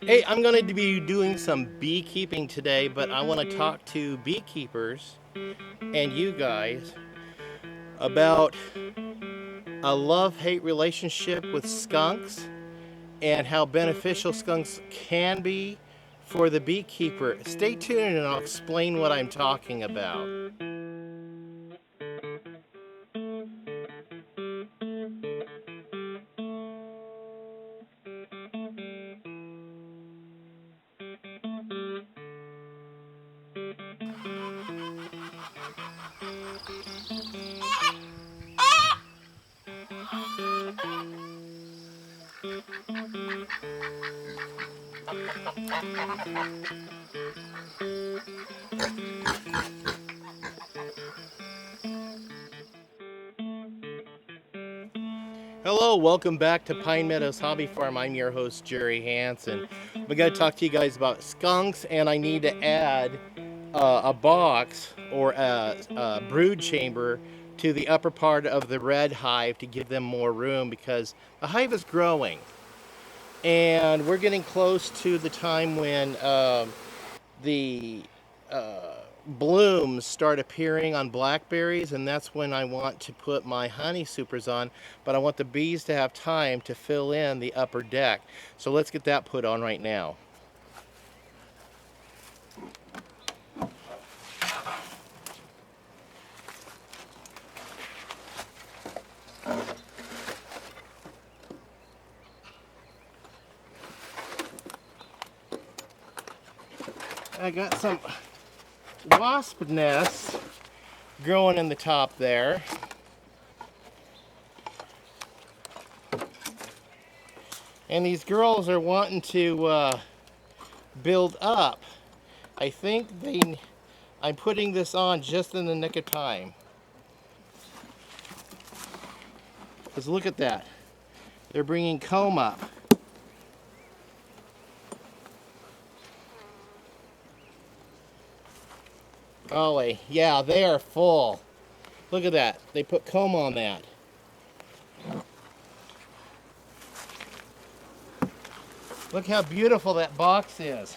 Hey, I'm going to be doing some beekeeping today, but I want to talk to beekeepers and you guys about a love-hate relationship with skunks and how beneficial skunks can be for the beekeeper. Stay tuned and I'll explain what I'm talking about. Hello, welcome back to Pine Meadows Hobby Farm. I'm your host, Jerry Hanson. I'm going to talk to you guys about skunks, and I need to add a box or a brood chamber to the upper part of the red hive to give them more room because the hive is growing. And we're getting close to the time when the blooms start appearing on blackberries, and that's when I want to put my honey supers on, but I want the bees to have time to fill in the upper deck. So let's get that put on right now. I got some wasp nests growing in the top there. And these girls are wanting to build up. I think I'm putting this on just in the nick of time. Because look at that. They're bringing comb up. Golly, yeah, they are full. Look at that. They put comb on that. Look how beautiful that box is.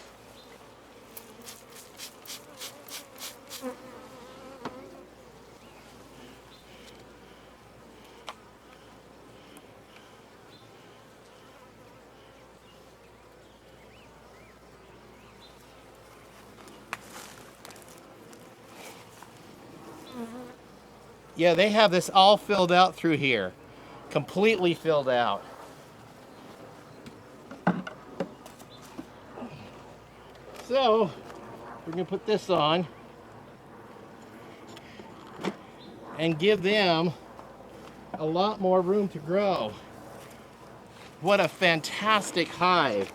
Yeah, they have this all filled out through here. Completely filled out. So, we're going to put this on and give them a lot more room to grow. What a fantastic hive.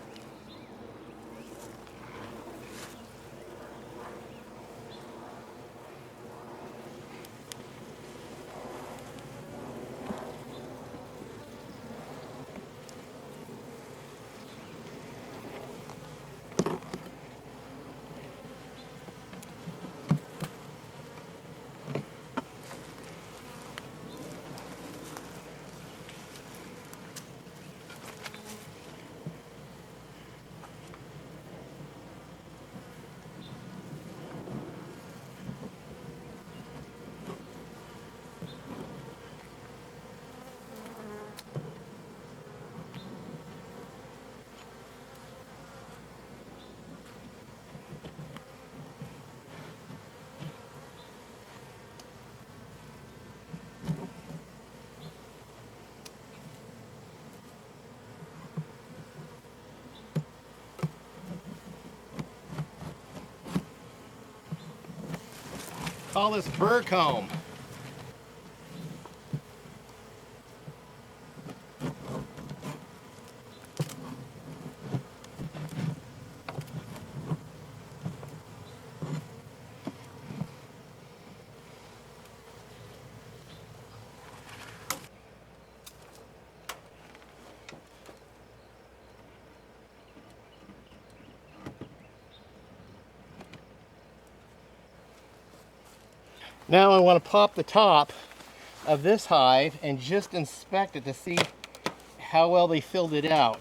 Call this burr comb. Now I want to pop the top of this hive and just inspect it to see how well they filled it out.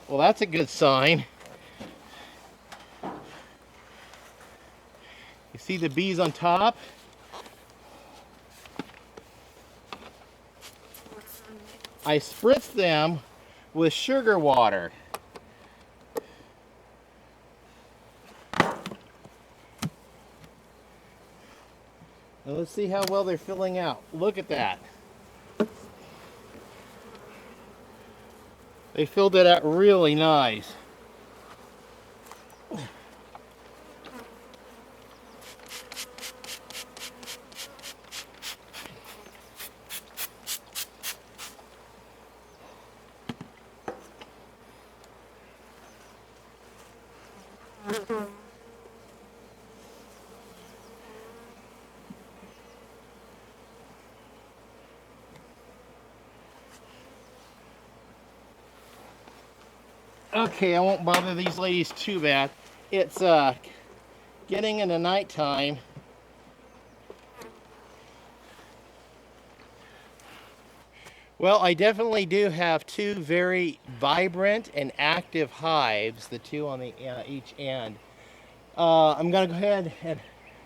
Well, that's a good sign. You see the bees on top? I spritz them with sugar water. Now let's see how well they're filling out. Look at that. They filled it out really nice. Okay, I won't bother these ladies too bad. It's getting into nighttime. Well, I definitely do have two very vibrant and active hives, the two on the each end. I'm going to go ahead and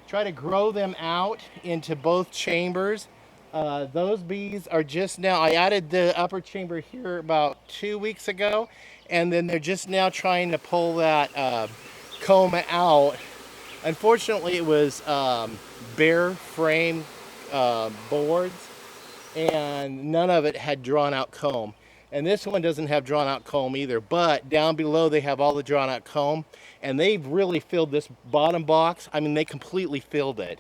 try to grow them out into both chambers. Those bees are just now, I added the upper chamber here about 2 weeks ago, and then they're just now trying to pull that comb out. Unfortunately, it was bare frame boards, and none of it had drawn out comb. And this one doesn't have drawn out comb either, but down below they have all the drawn out comb, and they've really filled this bottom box. I mean, they completely filled it.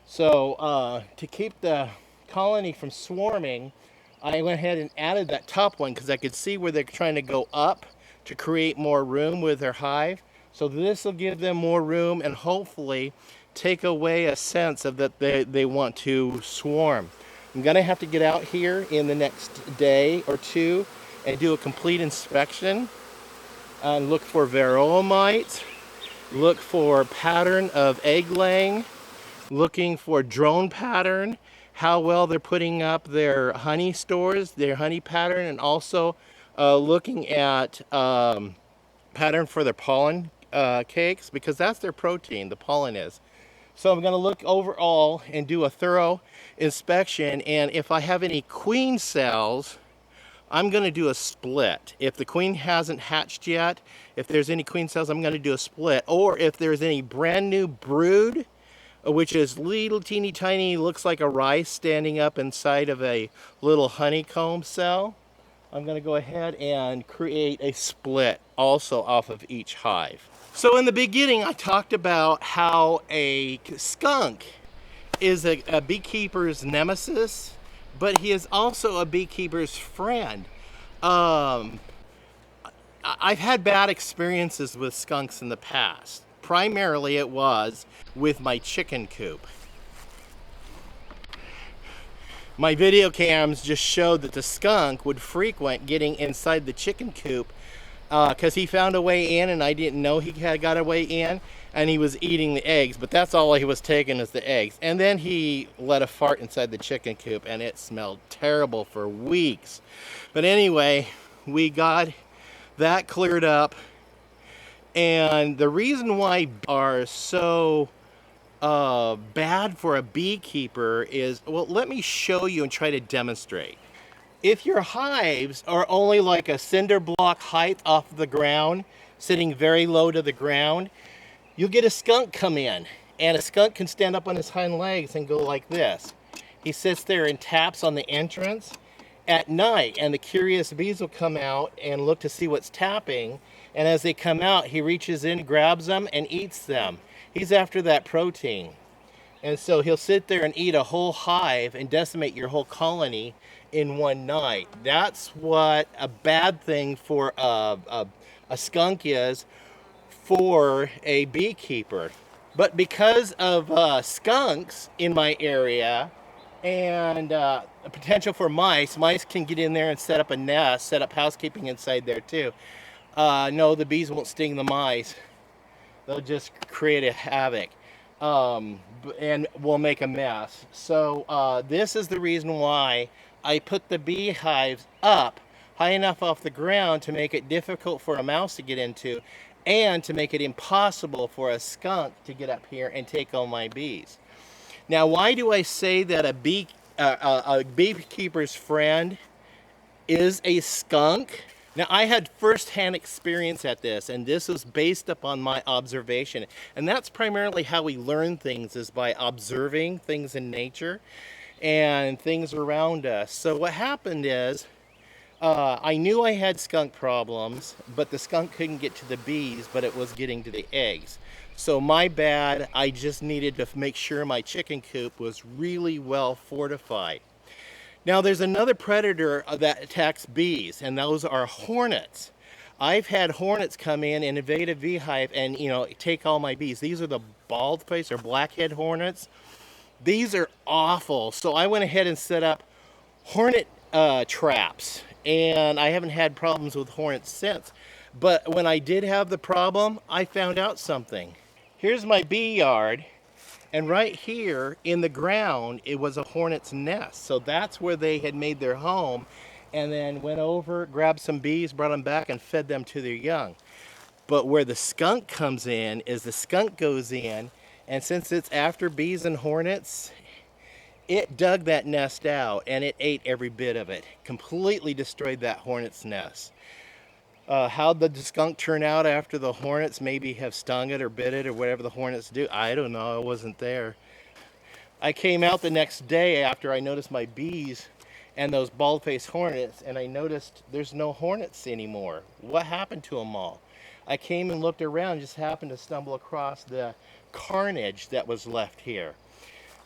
So to keep the colony from swarming, I went ahead and added that top one because I could see where they're trying to go up to create more room with their hive. So this will give them more room and hopefully take away a sense of that they want to swarm. I'm gonna have to get out here in the next day or two and do a complete inspection and look for varroa mites, look for pattern of egg laying, looking for drone pattern, how well they're putting up their honey stores, their honey pattern, and also looking at pattern for their pollen cakes, because that's their protein, the pollen is. So I'm going to look overall and do a thorough inspection, and if I have any queen cells, I'm going to do a split. If the queen hasn't hatched yet, if there's any queen cells, I'm going to do a split. Or if there's any brand new brood, which is little teeny tiny, looks like a rice standing up inside of a little honeycomb cell, I'm going to go ahead and create a split also off of each hive. So in the beginning, I talked about how a skunk is a beekeeper's nemesis, but he is also a beekeeper's friend. I've had bad experiences with skunks in the past. Primarily it was with my chicken coop. My video cams just showed that the skunk would frequent getting inside the chicken coop because he found a way in and I didn't know he had got a way in, and he was eating the eggs, but that's all he was taking is the eggs. And then he let a fart inside the chicken coop and it smelled terrible for weeks. But anyway, we got that cleared up, and the reason why are so bad for a beekeeper is, well, let me show you and try to demonstrate. If your hives are only like a cinder block height off the ground, sitting very low to the ground, you'll get a skunk come in, and a skunk can stand up on his hind legs and go like this. He sits there and taps on the entrance at night, and the curious bees will come out and look to see what's tapping, and as they come out, he reaches in, grabs them, and eats them. He's after that protein. And so he'll sit there and eat a whole hive and decimate your whole colony in one night. That's what a bad thing for a skunk is for a beekeeper. But because of skunks in my area and a potential for mice can get in there and set up a nest, set up housekeeping inside there too. No, the bees won't sting the mice. They'll just create a havoc and will make a mess. So this is the reason why I put the beehives up high enough off the ground to make it difficult for a mouse to get into, and to make it impossible for a skunk to get up here and take all my bees. Now, why do I say that a beekeeper's friend is a skunk? Now, I had first-hand experience at this, and this was based upon my observation. And that's primarily how we learn things, is by observing things in nature and things around us. So what happened is, I knew I had skunk problems, but the skunk couldn't get to the bees, but it was getting to the eggs. So my bad, I just needed to make sure my chicken coop was really well fortified. Now there's another predator that attacks bees, and those are hornets. I've had hornets come in and invade a beehive and, take all my bees. These are the bald-faced or blackhead hornets. These are awful. So I went ahead and set up hornet traps, and I haven't had problems with hornets since. But when I did have the problem, I found out something. Here's my bee yard. And right here in the ground, it was a hornet's nest. So that's where they had made their home, and then went over, grabbed some bees, brought them back, and fed them to their young. But where the skunk comes in is the skunk goes in, and since it's after bees and hornets, it dug that nest out and it ate every bit of it. Completely destroyed that hornet's nest. How'd the skunk turn out after the hornets maybe have stung it or bit it or whatever the hornets do? I don't know, I wasn't there. I came out the next day after I noticed my bees and those bald-faced hornets, and I noticed there's no hornets anymore. What happened to them all? I came and looked around, just happened to stumble across the carnage that was left here.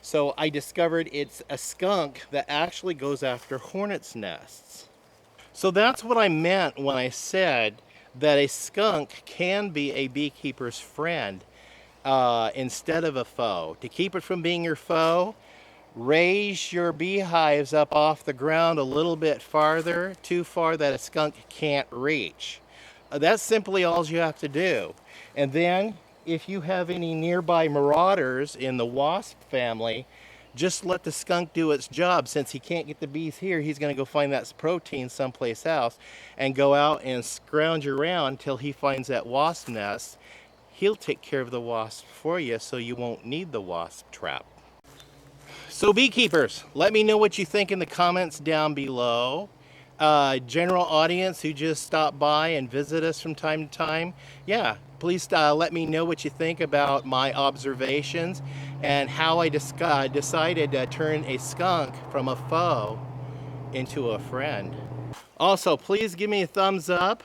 So I discovered it's a skunk that actually goes after hornets' nests. So that's what I meant when I said that a skunk can be a beekeeper's friend instead of a foe. To keep it from being your foe, raise your beehives up off the ground a little bit farther, too far that a skunk can't reach. That's simply all you have to do. And then if you have any nearby marauders in the wasp family, just let the skunk do its job. Since he can't get the bees here, he's going to go find that protein someplace else and go out and scrounge around until he finds that wasp nest. He'll take care of the wasp for you, so you won't need the wasp trap. So beekeepers, let me know what you think in the comments down below. General audience who just stop by and visit us from time to time, yeah, please let me know what you think about my observations and how I decided to turn a skunk from a foe into a friend. Also, please give me a thumbs up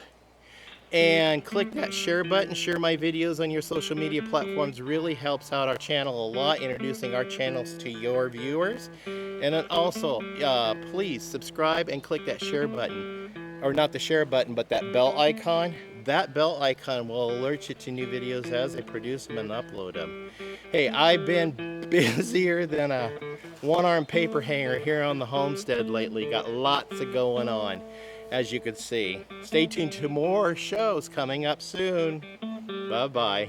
and click that share button. Share my videos on your social media platforms. Really helps out our channel a lot, introducing our channels to your viewers. And then also, please subscribe and click that share button. Or not the share button, but that bell icon. That bell icon will alert you to new videos as I produce them and upload them. Hey, I've been busier than a one-armed paper hanger here on the homestead lately. Got lots of going on, as you can see. Stay tuned to more shows coming up soon. Bye-bye.